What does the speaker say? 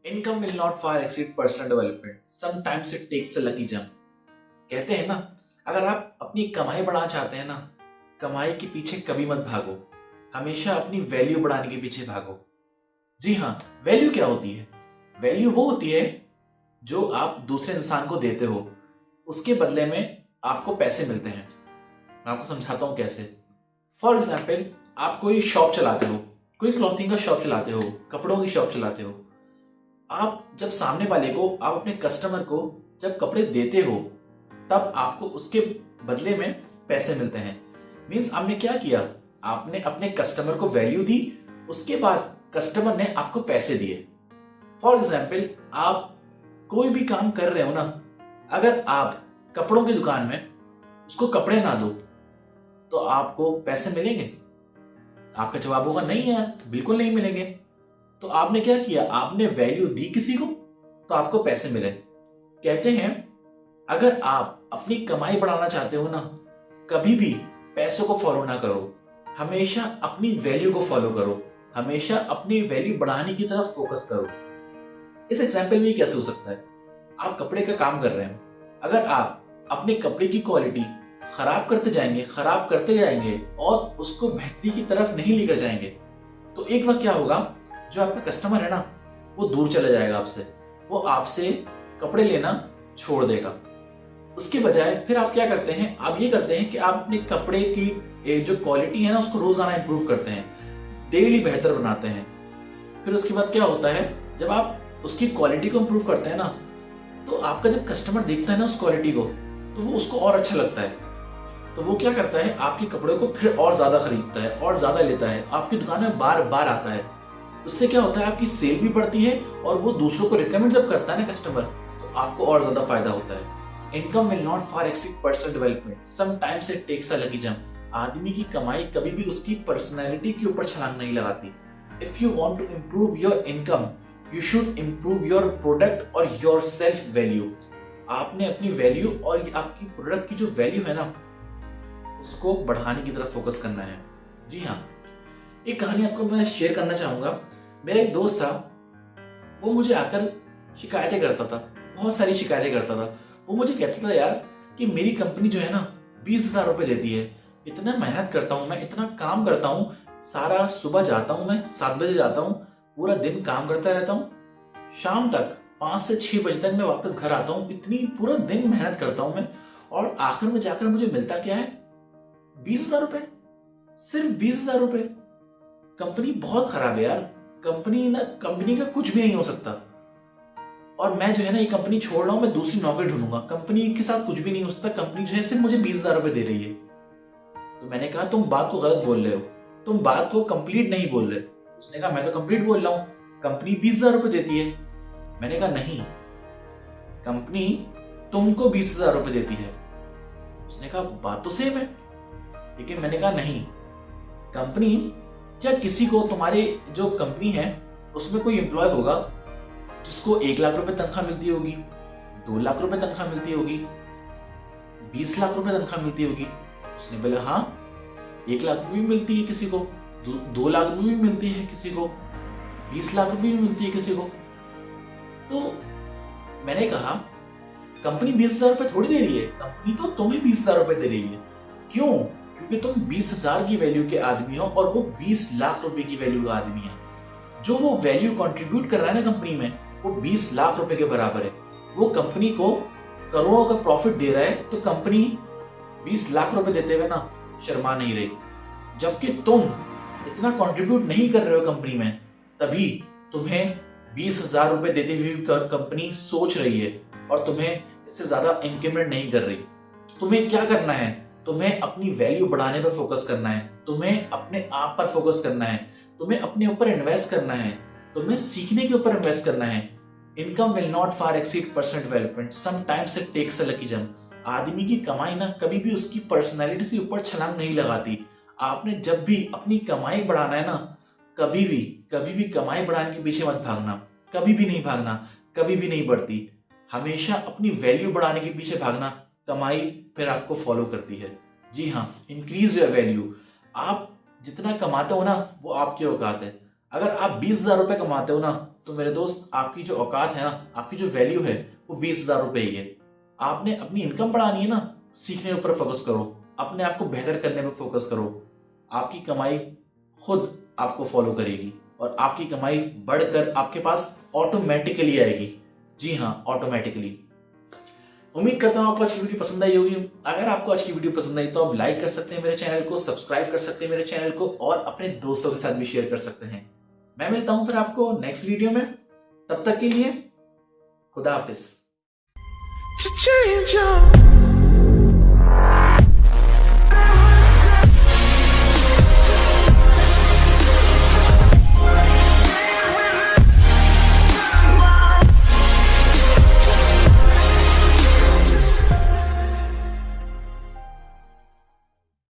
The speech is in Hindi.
Income will not far exceed personal development. Sometimes it takes a lucky jump. कहते हैं ना, अगर आप अपनी कमाई बढ़ाना चाहते हैं ना, कमाई के पीछे कभी मत भागो, हमेशा अपनी वैल्यू बढ़ाने के पीछे भागो। जी हाँ, वैल्यू क्या होती है? वैल्यू वो होती है जो आप दूसरे इंसान को देते हो, उसके बदले में आपको पैसे मिलते हैं। मैं आपको समझाता हूँ कैसे। फॉर एग्जाम्पल, आप कोई शॉप चलाते हो, कोई क्लॉथिंग का शॉप चलाते हो, कपड़ों की शॉप चलाते हो। आप जब सामने वाले को, आप अपने कस्टमर को जब कपड़े देते हो, तब आपको उसके बदले में पैसे मिलते हैं। मीन्स आपने क्या किया? आपने अपने कस्टमर को वैल्यू दी, उसके बाद कस्टमर ने आपको पैसे दिए। फॉर एग्जाम्पल, आप कोई भी काम कर रहे हो ना, अगर आप कपड़ों की दुकान में उसको कपड़े ना दो तो आपको पैसे मिलेंगे? आपका जवाब होगा नहीं यार, बिल्कुल नहीं मिलेंगे। तो आपने क्या किया? आपने वैल्यू दी किसी को तो आपको पैसे मिले। कहते हैं, अगर आप अपनी कमाई बढ़ाना चाहते हो ना, कभी भी पैसों को फॉलो ना करो, हमेशा अपनी वैल्यू को फॉलो करो, हमेशा अपनी वैल्यू बढ़ाने की तरफ फोकस करो। इस एग्जाम्पल में कैसे हो सकता है? आप कपड़े का काम कर रहे हैं, अगर आप अपने कपड़े की क्वालिटी खराब करते जाएंगे और उसको बेहतरी की तरफ नहीं लेकर जाएंगे, तो एक वक्त क्या होगा, जो आपका कस्टमर है ना, वो दूर चला जाएगा आपसे, वो आपसे कपड़े लेना छोड़ देगा। उसके बजाय फिर आप क्या करते हैं? आप ये करते हैं कि आप अपने कपड़े की जो क्वालिटी है ना, उसको रोजाना इंप्रूव करते हैं, डेली बेहतर बनाते हैं। फिर उसके बाद क्या होता है, जब आप उसकी क्वालिटी को इंप्रूव करते हैं ना, तो आपका जब कस्टमर देखता है ना उस क्वालिटी को, तो वो उसको और अच्छा लगता है। तो वो क्या करता है, आपके कपड़े को फिर और ज्यादा खरीदता है और ज्यादा लेता है, आपकी दुकान में बार बार आता है। उससे क्या होता है, आपकी सेल भी बढ़ती है और वो दूसरों को रिकमेंड जब करता है ना कस्टमर, तो आपको और ज्यादा फायदा होता है। Income will not far exceed personal development, sometimes it takes a lucky jump. आदमी की कमाई कभी भी उसकी पर्सनैलिटी के ऊपर छलांग नहीं लगाती। If you want to improve your income, you should improve your product और योर सेल्फ वैल्यू। आपने अपनी वैल्यू और आपकी प्रोडक्ट की जो वैल्यू है ना, उसको बढ़ाने की तरफ फोकस करना है। जी हाँ, एक कहानी आपको मैं शेयर करना चाहूंगा। मेरा एक दोस्त था, वो मुझे आकर शिकायतें करता था, बहुत सारी शिकायतें करता था। वो मुझे कहता था, यार कि मेरी कंपनी जो है ना, 20,000 रुपए देती है, इतना मेहनत करता हूँ मैं, इतना काम करता हूँ, सारा सुबह जाता हूँ मैं 7 बजे जाता हूँ, पूरा दिन काम करता रहता हूँ, शाम तक 5 से 6 बजे तक मैं वापस घर आता हूँ, इतनी पूरा दिन मेहनत करता हूँ मैं, और आखिर में जाकर मुझे मिलता क्या है? 20,000 रुपए, सिर्फ 20,000 रुपए। कंपनी बहुत खराब है यार, कंपनी का कुछ भी नहीं हो सकता, और मैं जो है ना ये कंपनी छोड़ रहा हूं, मैं दूसरी नौकरी ढूंढूंगा, कंपनी के साथ कुछ भी नहीं हो सकता, कंपनी जो है सिर्फ मुझे 20,000 रुपए दे रही है। तो मैंने कहा, तुम बात को गलत बोल रहे हो, तुम बात को कंप्लीट नहीं बोल रहे। उसने कहा, मैं तो कंप्लीट बोल रहा हूँ, कंपनी 20,000 रुपए देती है। मैंने कहा, नहीं, कंपनी तुमको 20,000 रुपए देती है। उसने कहा, बात तो सेम है। लेकिन मैंने कहा, नहीं, कंपनी, क्या किसी को, तुम्हारे जो कंपनी है उसमें कोई एम्प्लॉय होगा जिसको 1 लाख रुपए तनख्वाह मिलती होगी, 2 लाख रुपए तनख्वाह मिलती होगी, 20 लाख रुपए तनख्वाह मिलती होगी? उसने बोला, हाँ, 1 लाख रुपए भी मिलती है किसी को, 2 लाख रुपए भी मिलती है किसी को, 20 लाख रुपए भी मिलती है किसी को। तो मैंने कहा, कंपनी 20,000 रुपए थोड़ी दे रही है, कंपनी तो तुम्हें 20,000 रुपए दे रही है। क्यों? क्योंकि तुम 20,000 की वैल्यू के आदमी हो और वो 20 लाख रुपए की वैल्यू का आदमी है। जो वो वैल्यू कंट्रीब्यूट कर रहा है ना कंपनी में, वो 20 लाख रुपए के बराबर है। वो कंपनी को करोड़ों का प्रॉफिट दे रहा है, तो कंपनी 20 लाख रुपए देते हुए ना शर्मा नहीं रही। जबकि तुम इतना कंट्रीब्यूट नहीं कर रहे हो कंपनी में, तभी तुम्हें 20,000 रुपए देते हुए कंपनी सोच रही है और तुम्हें इससे ज्यादा इंक्रीमेंट नहीं कर रही। तो तुम्हें क्या करना है? तुम्हें अपनी वैल्यू बढ़ाने पर फोकस करना है, तुम्हें अपने आप पर फोकस करना है, तुम्हें अपने ऊपर इन्वेस्ट करना है, तुम्हें सीखने के ऊपर इन्वेस्ट करना है। Income will not far exceed personal development, sometimes it takes a lucky jump. आदमी की कमाई ना कभी भी उसकी पर्सनैलिटी से ऊपर छलांग नहीं लगाती। आपने जब भी अपनी कमाई बढ़ाना है ना, कभी भी कमाई बढ़ाने के पीछे मत भागना, कभी भी नहीं भागना, कभी भी नहीं बढ़ती। हमेशा अपनी वैल्यू बढ़ाने के पीछे भागना, कमाई फिर आपको फॉलो करती है। जी हाँ, इंक्रीज योर वैल्यू। आप जितना कमाते हो ना, वो आपकी औकात है। अगर आप 20,000 रुपए कमाते हो ना, तो मेरे दोस्त, आपकी जो औकात है ना, आपकी जो वैल्यू है, वो 20,000 रुपए ही है। आपने अपनी इनकम बढ़ानी है ना, सीखने के ऊपर फोकस करो, अपने आप को बेहतर करने पर फोकस करो। आपकी कमाई खुद आपको फॉलो करेगी और आपकी कमाई बढ़कर आपके पास ऑटोमेटिकली आएगी। जी हाँ, ऑटोमेटिकली। उम्मीद करता हूं आपको आज की वीडियो पसंद आई होगी। अगर आपको आज की वीडियो पसंद आई तो आप लाइक कर सकते हैं मेरे चैनल को, सब्सक्राइब कर सकते हैं मेरे चैनल को और अपने दोस्तों के साथ भी शेयर कर सकते हैं। मैं मिलता हूं फिर आपको नेक्स्ट वीडियो में। तब तक के लिए खुदा हाफिज।